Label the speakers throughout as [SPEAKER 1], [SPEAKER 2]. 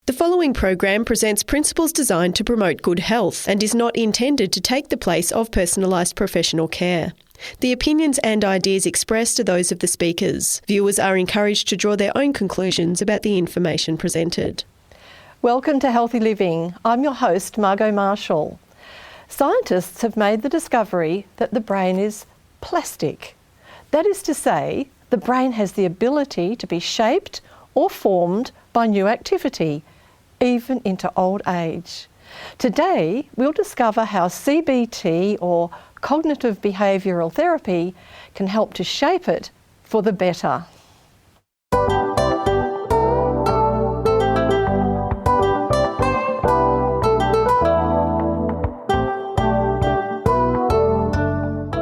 [SPEAKER 1] The following program presents principles designed to promote good health and is not intended to take the place of personalised professional care. The opinions and ideas expressed are those of the speakers. Viewers are encouraged to draw their own conclusions about the information presented.
[SPEAKER 2] Welcome to Healthy Living. I'm your host, Margot Marshall. Scientists have made the discovery that the brain is plastic. That is to say, the brain has the ability to be shaped or formed by new activity, even into old age. Today, we'll discover how CBT, or cognitive behavioural therapy, can help to shape it for the better.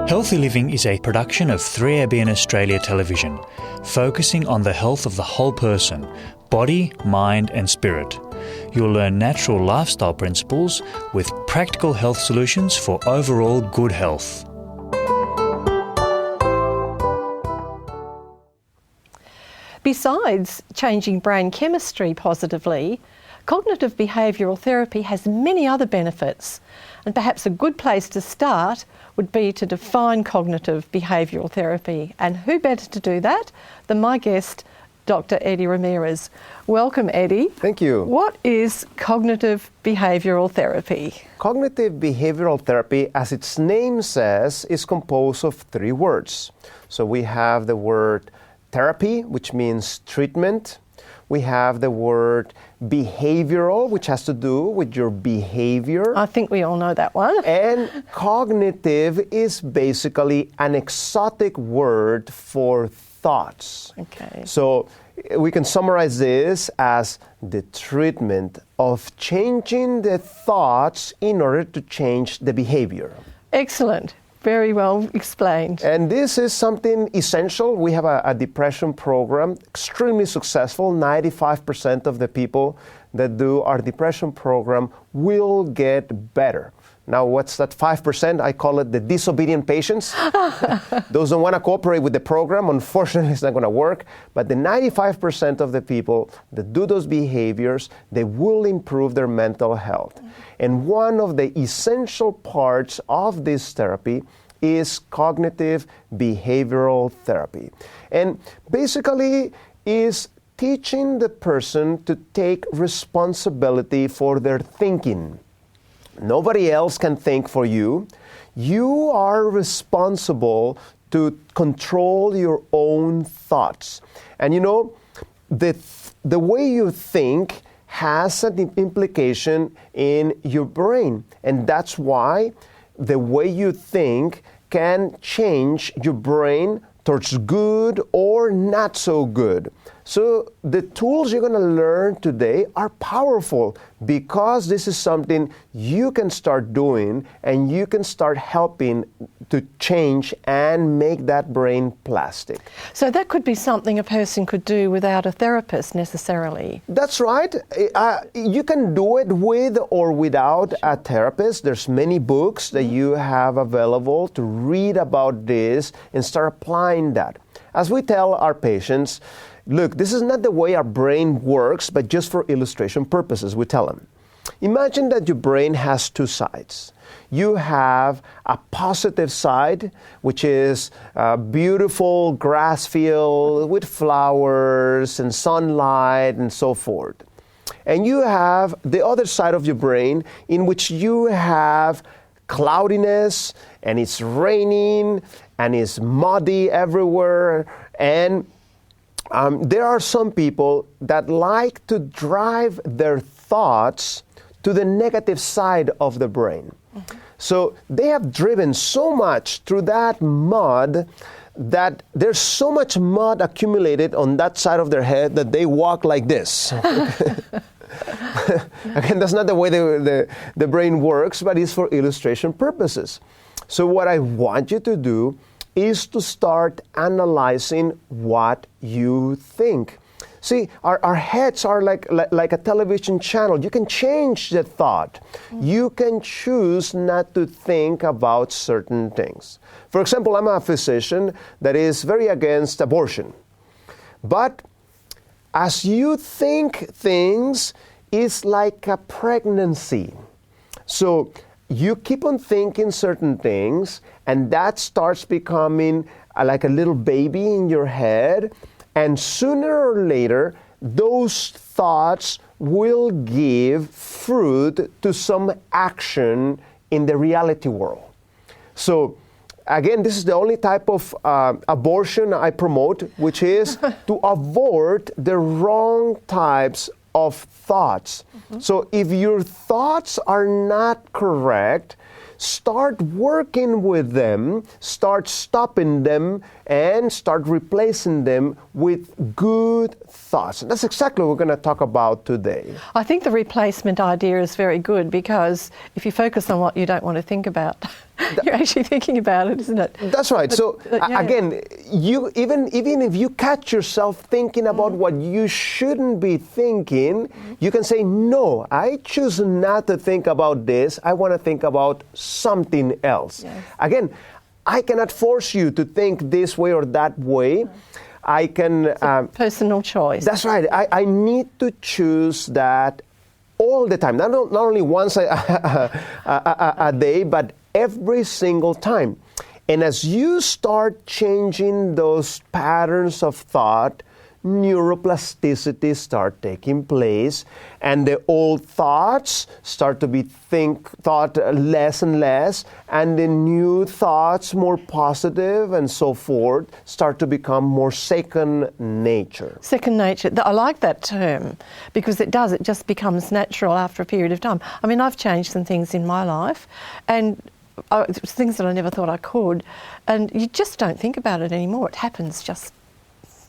[SPEAKER 3] Healthy Living is a production of 3ABN Australia Television, focusing on the health of the whole person, body, mind and spirit. You'll learn natural lifestyle principles with practical health solutions for overall good health.
[SPEAKER 2] Besides changing brain chemistry positively, cognitive behavioural therapy has many other benefits, and perhaps a good place to start would be to define cognitive behavioural therapy. And who better to do that than my guest, Dr Eddie Ramirez. Welcome, Eddie.
[SPEAKER 4] Thank you.
[SPEAKER 2] What is cognitive behavioural therapy?
[SPEAKER 4] Cognitive behavioral therapy, as its name says, is composed of three words. So we have the word therapy, which means treatment. We have the word behavioural, which has to do with your behaviour.
[SPEAKER 2] I think we all know that one.
[SPEAKER 4] And cognitive is basically an exotic word for thoughts.
[SPEAKER 2] Okay.
[SPEAKER 4] So we can summarize this as the treatment of changing the thoughts in order to change the behavior.
[SPEAKER 2] Excellent. Very well explained.
[SPEAKER 4] And this is something essential. We have a depression program, extremely successful. 95% of the people that do our depression program will get better. Now, what's that 5%? I call it the disobedient patients. Those don't want to cooperate with the program. Unfortunately, it's not going to work. But the 95% of the people that do those behaviors, they will improve their mental health. And one of the essential parts of this therapy is cognitive behavioral therapy. And basically is teaching the person to take responsibility for their thinking. Nobody else can think for you. You are responsible to control your own thoughts. And you know, the way you think has an implication in your brain. And that's why the way you think can change your brain towards good or not so good. So the tools you're going to learn today are powerful because this is something you can start doing and you can start helping to change and make that brain plastic.
[SPEAKER 2] So that could be something a person could do without a therapist necessarily.
[SPEAKER 4] That's right. You can do it with or without a therapist. There's many books that you have available to read about this and start applying that. As we tell our patients, look, this is not the way our brain works, but just for illustration purposes, we tell them. Imagine that your brain has two sides. You have a positive side, which is a beautiful grass field with flowers and sunlight and so forth. And you have the other side of your brain in which you have cloudiness and it's raining and it's muddy everywhere. And there are some people that like to drive their thoughts to the negative side of the brain. Mm-hmm. So they have driven so much through that mud that there's so much mud accumulated on that side of their head that they walk like this. Again, that's not the way the brain works, but it's for illustration purposes. So what I want you to do is to start analyzing what you think. See, our heads are like a television channel. You can change the thought. Mm-hmm. You can choose not to think about certain things. For example, I'm a physician that is very against abortion. But as you think things, is like a pregnancy. So you keep on thinking certain things, and that starts becoming like a little baby in your head, and sooner or later, those thoughts will give fruit to some action in the reality world. So again, this is the only type of abortion I promote, which is to avoid the wrong types of thoughts. So if your thoughts are not correct, start working with them, start stopping them, and start replacing them with good thoughts. And that's exactly what we're going to talk about today.
[SPEAKER 2] I think the replacement idea is very good, because if you focus on what you don't want to think about, you're actually thinking about it, isn't it?
[SPEAKER 4] That's right. Again, you even if you catch yourself thinking about what you shouldn't be thinking, you can say, no, I choose not to think about this. I want to think about something else.
[SPEAKER 2] Yes.
[SPEAKER 4] Again, I cannot force you to think this way or that way. I can...
[SPEAKER 2] personal choice.
[SPEAKER 4] That's right. I need to choose that all the time. Not only once a day, but every single time. And as you start changing those patterns of thought, neuroplasticity start taking place, and the old thoughts start to be thought less and less, and the new thoughts, more positive and so forth, start to become more second nature.
[SPEAKER 2] Second nature. I like that term, because it just becomes natural after a period of time. I mean, I've changed some things in my life, and things that I never thought I could, and you just don't think about it anymore. It happens just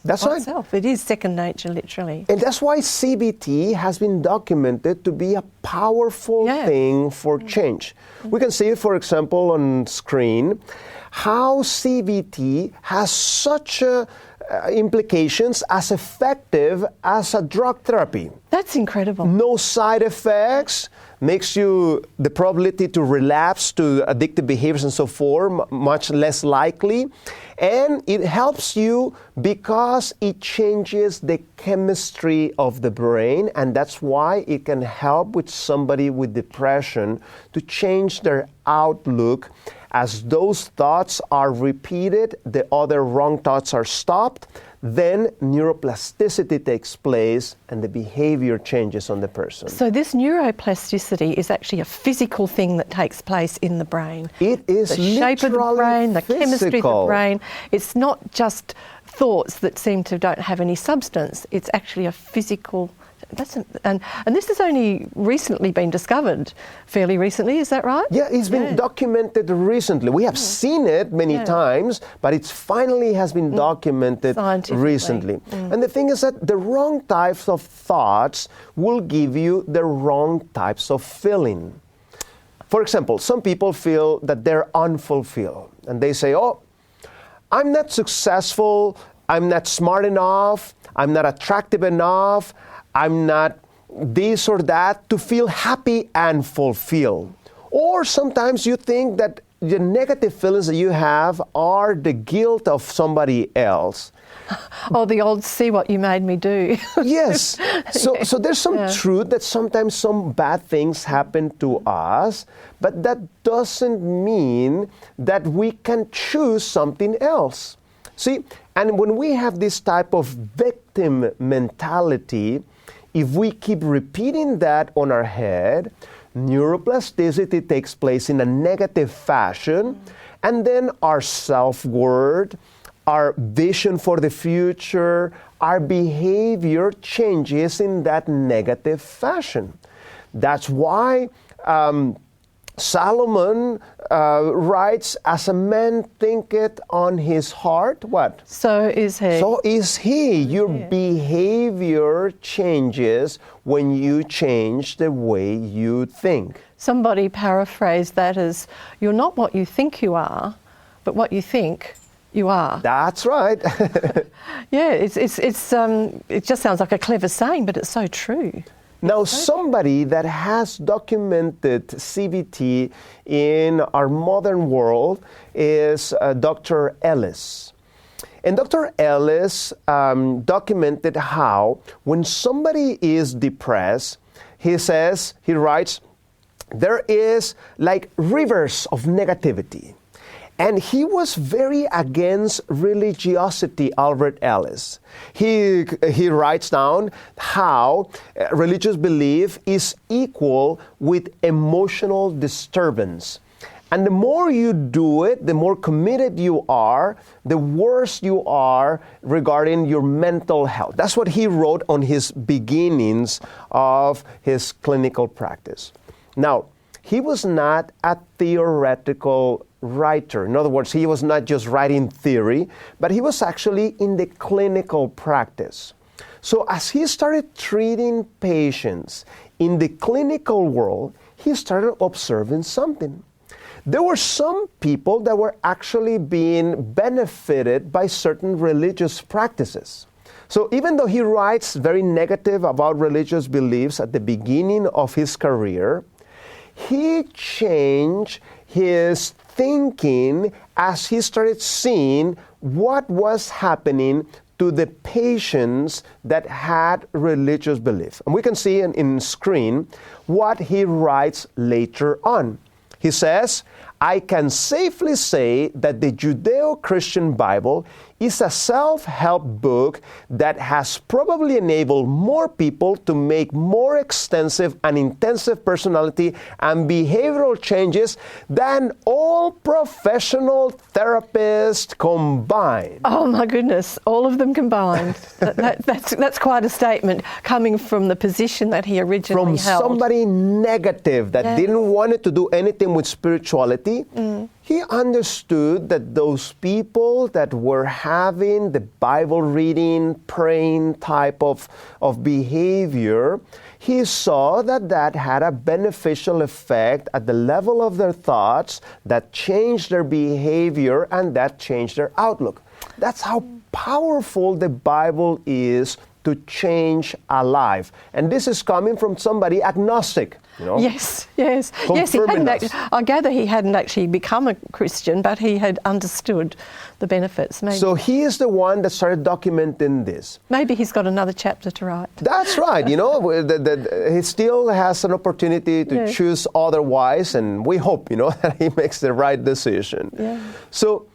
[SPEAKER 4] That's
[SPEAKER 2] by
[SPEAKER 4] right.
[SPEAKER 2] itself. It is second nature, literally.
[SPEAKER 4] And that's why CBT has been documented to be a powerful thing for change. We can see, for example, on screen, how CBT has such implications as effective as a drug therapy.
[SPEAKER 2] That's incredible.
[SPEAKER 4] No side effects, makes you the probability to relapse to addictive behaviors and so forth much less likely. And it helps you because it changes the chemistry of the brain, and that's why it can help with somebody with depression to change their outlook. As those thoughts are repeated, the other wrong thoughts are stopped, then neuroplasticity takes place and the behavior changes on the person.
[SPEAKER 2] So this neuroplasticity is actually a physical thing that takes place in the brain.
[SPEAKER 4] It is
[SPEAKER 2] the shape of the brain, the
[SPEAKER 4] physical.
[SPEAKER 2] chemistry of the brain. It's not just thoughts that don't have any substance. It's actually a physical. And this has only recently been discovered, fairly recently, is that right?
[SPEAKER 4] Yeah, it's been documented recently. We have seen it many times, but it finally has been documented recently. And the thing is that the wrong types of thoughts will give you the wrong types of feeling. For example, some people feel that they're unfulfilled, and they say, oh, I'm not successful, I'm not smart enough, I'm not attractive enough, I'm not this or that to feel happy and fulfilled. Or sometimes you think that the negative feelings that you have are the guilt of somebody else.
[SPEAKER 2] Oh, the old see what you made me do.
[SPEAKER 4] Yes. So there's some truth that sometimes some bad things happen to us, but that doesn't mean that we can choose something else. See, and when we have this type of victim mentality, if we keep repeating that on our head, neuroplasticity takes place in a negative fashion, and then our self-worth, our vision for the future, our behavior changes in that negative fashion. That's why Solomon writes, as a man thinketh on his heart, what?
[SPEAKER 2] So is he.
[SPEAKER 4] So is he. Your behavior changes when you change the way you think.
[SPEAKER 2] Somebody paraphrased that as, you're not what you think you are, but what you think you are.
[SPEAKER 4] That's right.
[SPEAKER 2] Yeah, it just sounds like a clever saying, but it's so true.
[SPEAKER 4] Now, somebody that has documented CBT in our modern world is Dr. Ellis. And Dr. Ellis documented how when somebody is depressed, he writes, there is like rivers of negativity. And he was very against religiosity, Albert Ellis. He writes down how religious belief is equal with emotional disturbance. And the more you do it, the more committed you are, the worse you are regarding your mental health. That's what he wrote on his beginnings of his clinical practice. Now, he was not a theoretical writer. In other words, he was not just writing theory, but he was actually in the clinical practice. So as he started treating patients in the clinical world, he started observing something. There were some people that were actually being benefited by certain religious practices. So even though he writes very negative about religious beliefs at the beginning of his career, he changed his thinking as he started seeing what was happening to the patients that had religious belief. And we can see in screen what he writes later on. He says, I can safely say that the Judeo-Christian Bible is a self-help book that has probably enabled more people to make more extensive and intensive personality and behavioral changes than all professional therapists combined.
[SPEAKER 2] Oh my goodness, all of them combined. That's quite a statement coming from the position that he originally held.
[SPEAKER 4] From somebody negative that didn't want to do anything with spirituality. He understood that those people that were having the Bible reading, praying type of behavior, he saw that had a beneficial effect at the level of their thoughts that changed their behavior and that changed their outlook. That's how powerful the Bible is to change a life. And this is coming from somebody agnostic. You know?
[SPEAKER 2] Yes. He hadn't. I gather he hadn't actually become a Christian, but he had understood the benefits. Maybe.
[SPEAKER 4] So he is the one that started documenting this.
[SPEAKER 2] Maybe he's got another chapter to write.
[SPEAKER 4] That's right. You know, he still has an opportunity to choose otherwise, and we hope, that he makes the right decision.
[SPEAKER 2] Yeah.
[SPEAKER 4] So,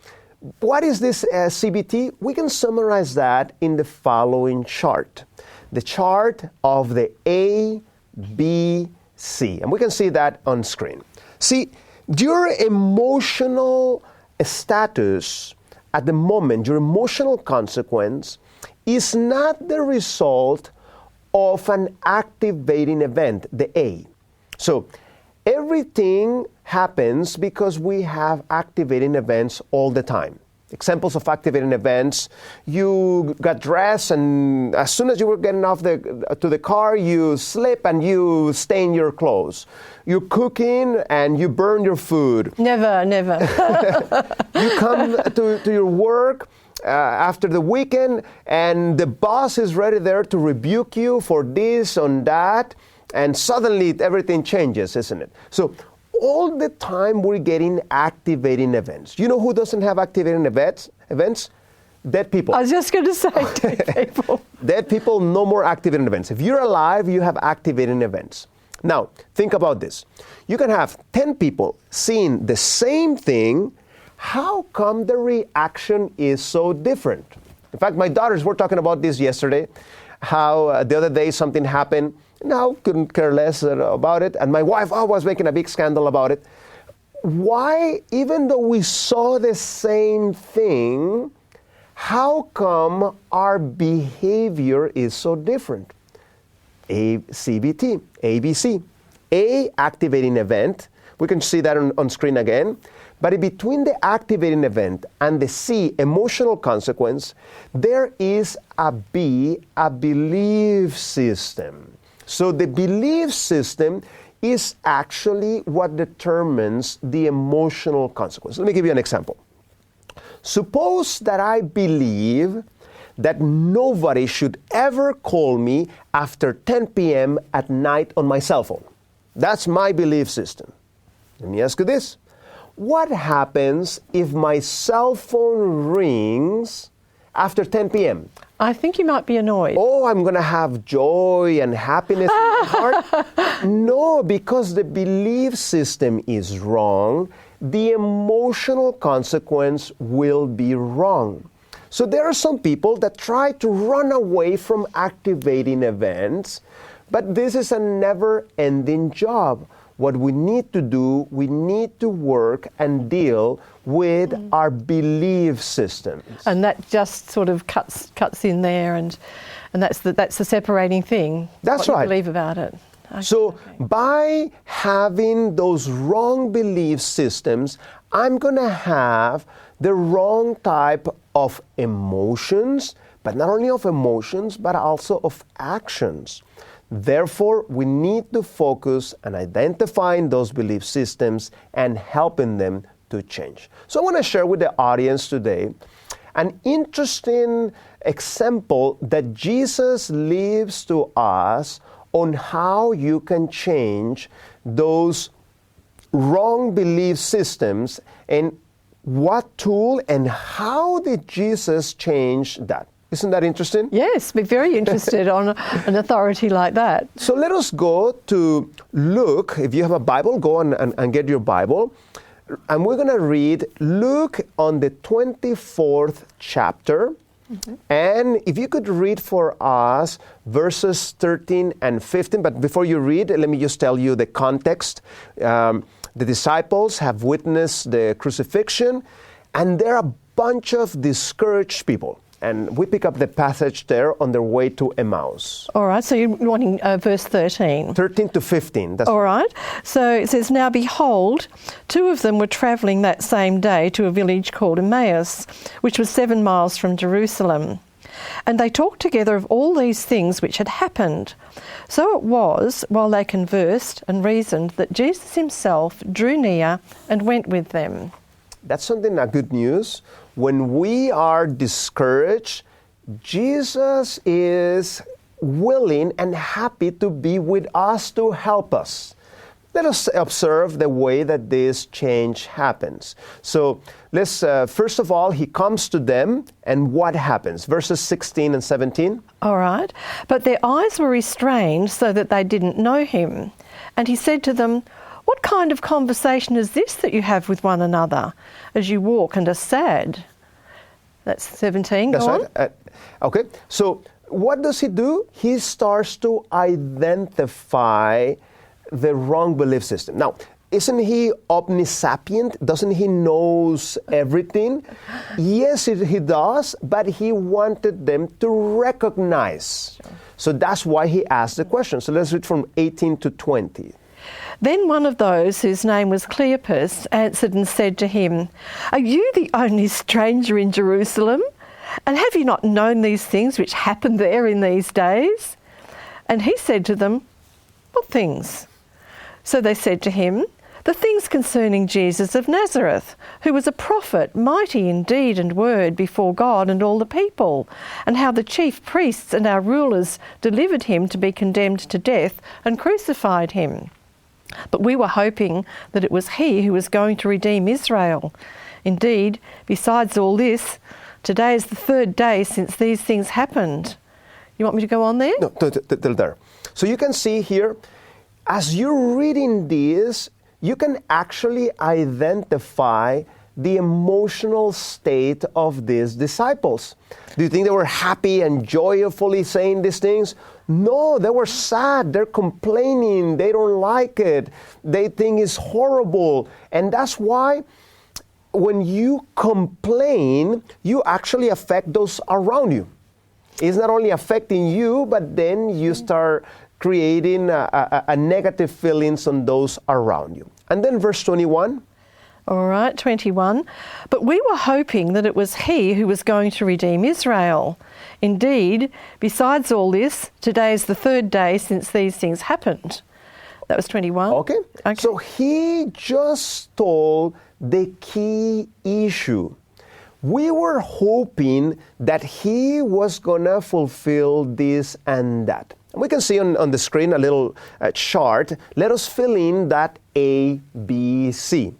[SPEAKER 4] what is this CBT? We can summarize that in the following chart. The chart of the A, B, C. And we can see that on screen. See, your emotional status at the moment, your emotional consequence, is not the result of an activating event, the A. So, everything happens because we have activating events all the time. Examples of activating events: you got dressed, and as soon as you were getting off to the car, you slip and you stain your clothes. You're cooking and you burn your food.
[SPEAKER 2] Never.
[SPEAKER 4] You come to your work after the weekend, and the boss is ready there to rebuke you for this and that, and suddenly everything changes, isn't it? So all the time we're getting activating events. You know who doesn't have activating events? Dead people.
[SPEAKER 2] I was just going to say dead people.
[SPEAKER 4] Dead people, no more activating events. If you're alive, you have activating events. Now, think about this. You can have 10 people seeing the same thing. How come the reaction is so different? In fact, my daughters were talking about this yesterday, how the other day something happened. Now, couldn't care less about it. And my wife was making a big scandal about it. Why, even though we saw the same thing, how come our behavior is so different? CBT, ABC. A, activating event. We can see that on screen again. But between the activating event and the C, emotional consequence, there is a B, a belief system. So the belief system is actually what determines the emotional consequence. Let me give you an example. Suppose that I believe that nobody should ever call me after 10 p.m. at night on my cell phone. That's my belief system. Let me ask you this. What happens if my cell phone rings after 10 p.m.?
[SPEAKER 2] I think you might be annoyed.
[SPEAKER 4] Oh, I'm going to have joy and happiness in my heart. No, because the belief system is wrong, the emotional consequence will be wrong. So there are some people that try to run away from activating events, but this is a never-ending job. What we need to do, we need to work and deal with our belief systems.
[SPEAKER 2] And that just sort of cuts in there, and that's the separating thing.
[SPEAKER 4] That's
[SPEAKER 2] what
[SPEAKER 4] right.
[SPEAKER 2] You believe about it. Okay.
[SPEAKER 4] So by having those wrong belief systems, I'm going to have the wrong type of emotions, but not only of emotions, but also of actions. Therefore, we need to focus on identifying those belief systems and helping them to change. So I want to share with the audience today an interesting example that Jesus leaves to us on how you can change those wrong belief systems, and what tool and how did Jesus change that? Isn't that interesting?
[SPEAKER 2] Yes, we're very interested on an authority like that.
[SPEAKER 4] So let us go to Luke. If you have a Bible, go and get your Bible. And we're going to read Luke on the 24th chapter. Mm-hmm. And if you could read for us verses 13 and 15. But before you read, let me just tell you the context. The disciples have witnessed the crucifixion, and there are a bunch of discouraged people. And we pick up the passage there on their way to Emmaus.
[SPEAKER 2] All right, so you're wanting verse 13.
[SPEAKER 4] 13 to 15. That's
[SPEAKER 2] all right. So it says, "Now behold, two of them were travelling that same day to a village called Emmaus, which was 7 miles from Jerusalem. And they talked together of all these things which had happened. So it was, while they conversed and reasoned, that Jesus himself drew near and went with them."
[SPEAKER 4] That's something that good news. When we are discouraged, Jesus is willing and happy to be with us to help us. Let us observe the way that this change happens. So let's, first of all, he comes to them, and what happens? Verses 16 and 17.
[SPEAKER 2] All right. "But their eyes were restrained so that they didn't know him. And he said to them, 'What kind of conversation is this that you have with one another as you walk and are sad?'" That's 17.
[SPEAKER 4] That's
[SPEAKER 2] go on.
[SPEAKER 4] right. Okay. So what does he do? He starts to identify the wrong belief system. Now, isn't he omniscient? Doesn't he knows everything? Yes, he does, but he wanted them to recognize. Sure. So that's why he asked the question. So let's read from 18 to 20.
[SPEAKER 2] "Then one of those whose name was Cleopas answered and said to him, 'Are you the only stranger in Jerusalem? And have you not known these things which happened there in these days?' And he said to them, 'What things?' So they said to him, 'The things concerning Jesus of Nazareth, who was a prophet, mighty in deed and word before God and all the people, and how the chief priests and our rulers delivered him to be condemned to death and crucified him. But we were hoping that it was he who was going to redeem Israel. Indeed, besides all this, today is the 3rd day since these things happened.'" You want me to go on there?
[SPEAKER 4] No, till there. So you can see here, as you're reading this, you can actually identify the emotional state of these disciples. Do you think they were happy and joyfully saying these things? No, they were sad. They're complaining. They don't like it. They think it's horrible. And that's why when you complain, you actually affect those around you. It's not only affecting you, but then you start creating a negative feelings on those around you. And then verse 21.
[SPEAKER 2] All right, 21. "But we were hoping that it was he who was going to redeem Israel. Indeed, besides all this, today is the 3rd day since these things happened." That was 21.
[SPEAKER 4] Okay. So he just told the key issue. We were hoping that he was going to fulfill this and that. And we can see on the screen a little chart. Let us fill in that A, B, C.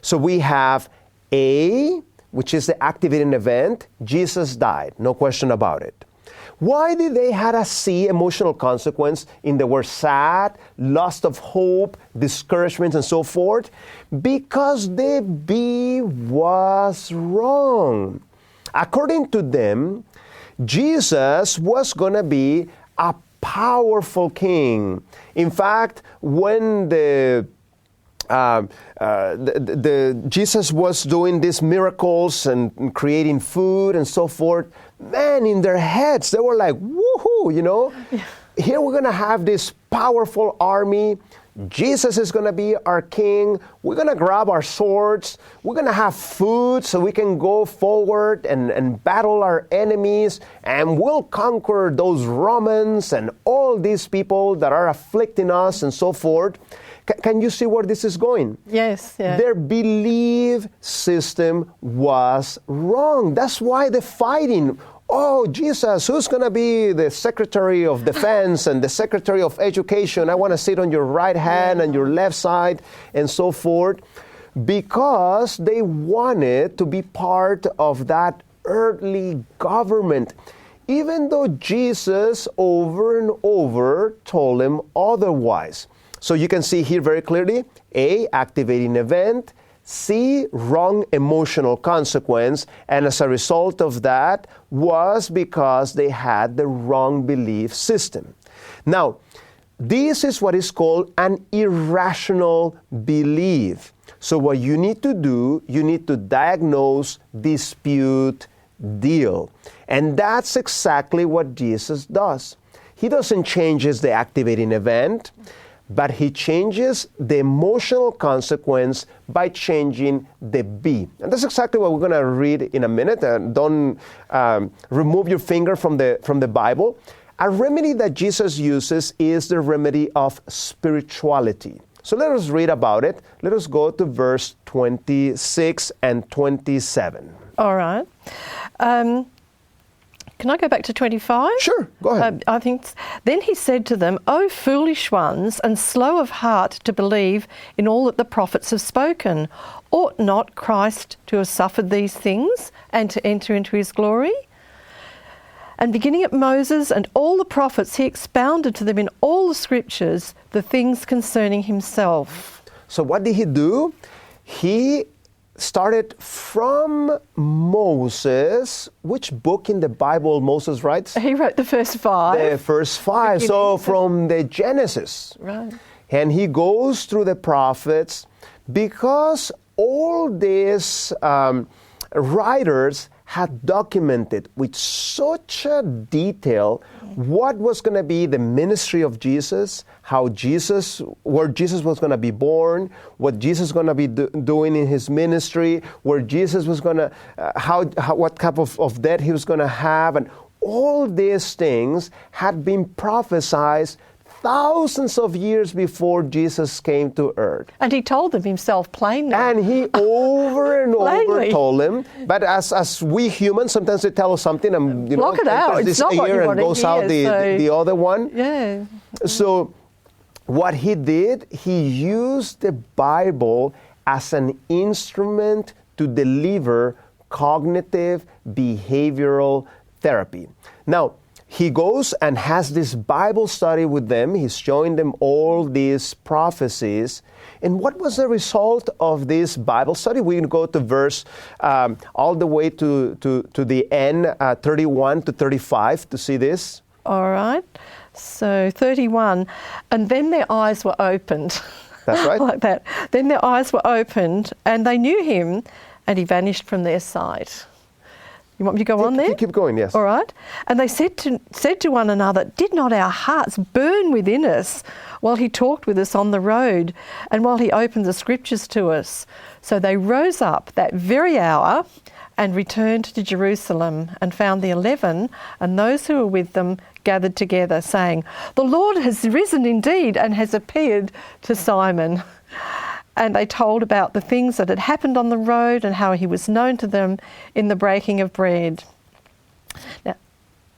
[SPEAKER 4] So we have A, which is the activating event, Jesus died, no question about it. Why did they have a C, emotional consequence, in the word sad, loss of hope, discouragement, and so forth? Because the B was wrong. According to them, Jesus was going to be a powerful king. In fact, when Jesus was doing these miracles and creating food and so forth, man, in their heads, they were like, woohoo, Here we're going to have this powerful army. Jesus is going to be our king. We're going to grab our swords. We're going to have food so we can go forward and battle our enemies. And we'll conquer those Romans and all these people that are afflicting us and so forth. Can you see where this is going?
[SPEAKER 2] Yes. Yeah.
[SPEAKER 4] Their belief system was wrong. That's why they're fighting. Oh, Jesus, who's going to be the Secretary of Defense and the Secretary of Education? I want to sit on your right hand and your left side and so forth. Because they wanted to be part of that earthly government. Even though Jesus over and over told them otherwise. So you can see here very clearly, A, activating event, C, wrong emotional consequence, and as a result of that was because they had the wrong belief system. Now, this is what is called an irrational belief. So what you need to do, you need to diagnose, dispute, deal. And that's exactly what Jesus does. He doesn't change the activating event, but he changes the emotional consequence by changing the B. And that's exactly what we're going to read in a minute. Don't remove your finger from the Bible. A remedy that Jesus uses is the remedy of spirituality. So let us read about it. Let us go to verse 26 and 27.
[SPEAKER 2] All right. Can I go back to 25?
[SPEAKER 4] Sure, go ahead.
[SPEAKER 2] I think. Then he said to them, O foolish ones, and slow of heart to believe in all that the prophets have spoken. Ought not Christ to have suffered these things and to enter into his glory? And beginning at Moses and all the prophets, he expounded to them in all the scriptures the things concerning himself.
[SPEAKER 4] So what did he do? He started from Moses. Which book in the Bible Moses writes?
[SPEAKER 2] He wrote the first 5.
[SPEAKER 4] The first 5. So from the Genesis.
[SPEAKER 2] Right.
[SPEAKER 4] And he goes through the prophets because all these writers had documented with such a detail what was going to be the ministry of Jesus, where Jesus was going to be born, what Jesus was going to be doing in his ministry, where Jesus was going to, what type of death he was going to have, and all these things had been prophesied thousands of years before Jesus came to earth.
[SPEAKER 2] And he told them himself plainly.
[SPEAKER 4] And he over and over told them. But as we humans, sometimes they tell us something and
[SPEAKER 2] block it out. It's not what you want to hear,
[SPEAKER 4] goes out the other one.
[SPEAKER 2] Yeah.
[SPEAKER 4] So what he did, he used the Bible as an instrument to deliver cognitive behavioral therapy. Now, he goes and has this Bible study with them. He's showing them all these prophecies. And what was the result of this Bible study? We can go to verse all the way to the end, 31 to 35 to see this.
[SPEAKER 2] All right. So 31. And then their eyes were opened.
[SPEAKER 4] That's right.
[SPEAKER 2] Like that. Then their eyes were opened and they knew him and he vanished from their sight. You want me to go on there?
[SPEAKER 4] Keep going, yes.
[SPEAKER 2] All right. And they said to one another, did not our hearts burn within us while he talked with us on the road and while he opened the scriptures to us? So they rose up that very hour and returned to Jerusalem and found the 11 and those who were with them gathered together, saying, the Lord has risen indeed and has appeared to Simon. And they told about the things that had happened on the road and how he was known to them in the breaking of bread. Now,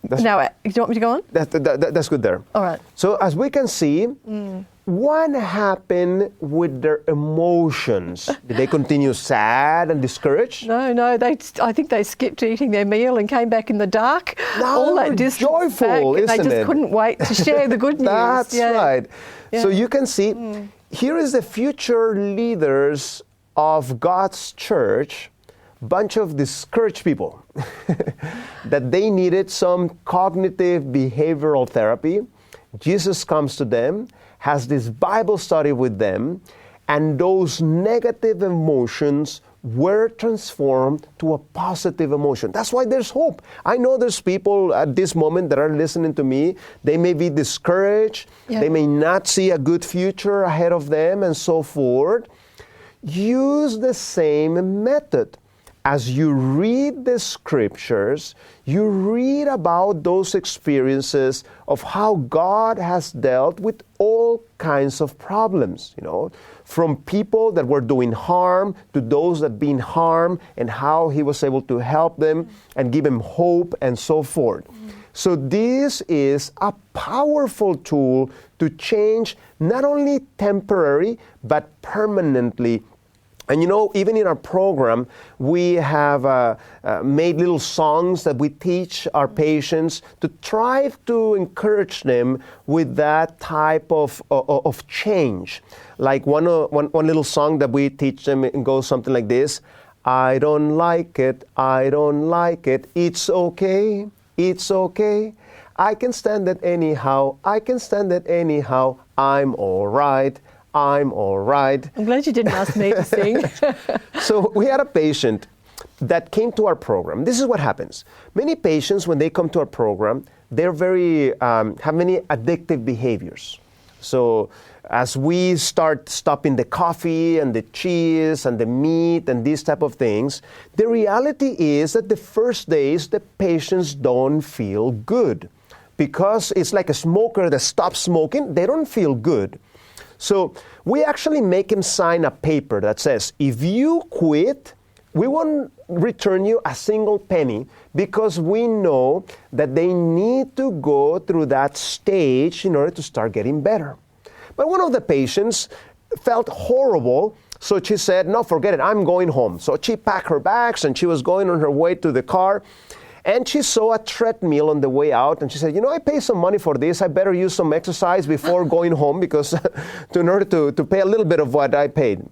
[SPEAKER 2] Now, do you want me to go on?
[SPEAKER 4] That's good there.
[SPEAKER 2] All right.
[SPEAKER 4] So as we can see, what happened with their emotions? Did they continue sad and discouraged?
[SPEAKER 2] No, I think they skipped eating their meal and came back in the dark. All that distance
[SPEAKER 4] joyful,
[SPEAKER 2] back,
[SPEAKER 4] isn't
[SPEAKER 2] they just
[SPEAKER 4] it?
[SPEAKER 2] couldn't wait to share the good news.
[SPEAKER 4] That's right.
[SPEAKER 2] Yeah.
[SPEAKER 4] So you can see, here is the future leaders of God's church, bunch of discouraged people, that they needed some cognitive behavioral therapy. Jesus comes to them, has this Bible study with them, and those negative emotions were transformed to a positive emotion. That's why there's hope. I know there's people at this moment that are listening to me. They may be discouraged.
[SPEAKER 2] Yeah.
[SPEAKER 4] They may not see a good future ahead of them and so forth. Use the same method. As you read the scriptures, you read about those experiences of how God has dealt with all kinds of problems, from people that were doing harm to those that been harmed, and how He was able to help them and give them hope and so forth. So this is a powerful tool to change not only temporary but permanently. And even in our program, we have made little songs that we teach our patients to try to encourage them with that type of change. Like one little song that we teach them, it goes something like this: I don't like it, I don't like it, it's okay, it's okay. I can stand it anyhow, I can stand it anyhow, I'm all right. I'm all right.
[SPEAKER 2] I'm glad you didn't ask me to sing.
[SPEAKER 4] So we had a patient that came to our program. This is what happens. Many patients, when they come to our program, they're have many addictive behaviors. So as we start stopping the coffee and the cheese and the meat and these type of things, the reality is that the first days, the patients don't feel good. Because it's like a smoker that stops smoking, they don't feel good. So we actually make him sign a paper that says, if you quit, we won't return you a single penny, because we know that they need to go through that stage in order to start getting better. But one of the patients felt horrible, so she said, no, forget it, I'm going home. So she packed her bags and she was going on her way to the car. And she saw a treadmill on the way out, and she said, I pay some money for this. I better use some exercise before going home, because in order to pay a little bit of what I paid.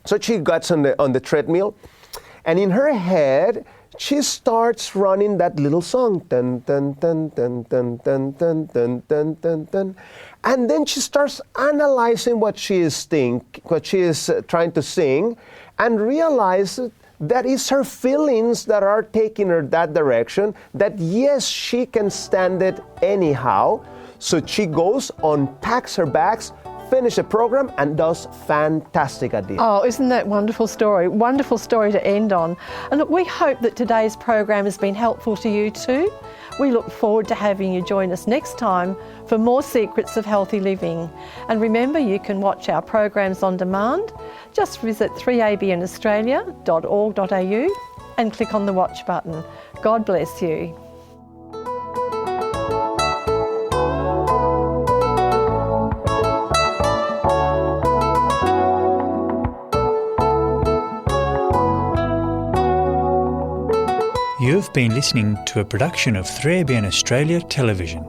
[SPEAKER 4] So she gets on the treadmill, and in her head, she starts running that little song. Dun, dun, dun, dun, dun, dun, dun, dun, dun, dun, dun. And then she starts analyzing what she is trying to sing, and realizes that is her feelings that are taking her that direction, that yes, she can stand it anyhow. So she goes, unpacks her bags, finishes the program, and does fantastic at the end.
[SPEAKER 2] Oh, isn't that wonderful story? Wonderful story to end on. And look, we hope that today's program has been helpful to you too. We look forward to having you join us next time for more secrets of healthy living. And remember, you can watch our programs on demand. Just visit 3abnaustralia.org.au and click on the watch button. God bless you.
[SPEAKER 3] You've been listening to a production of 3ABN Australia Television.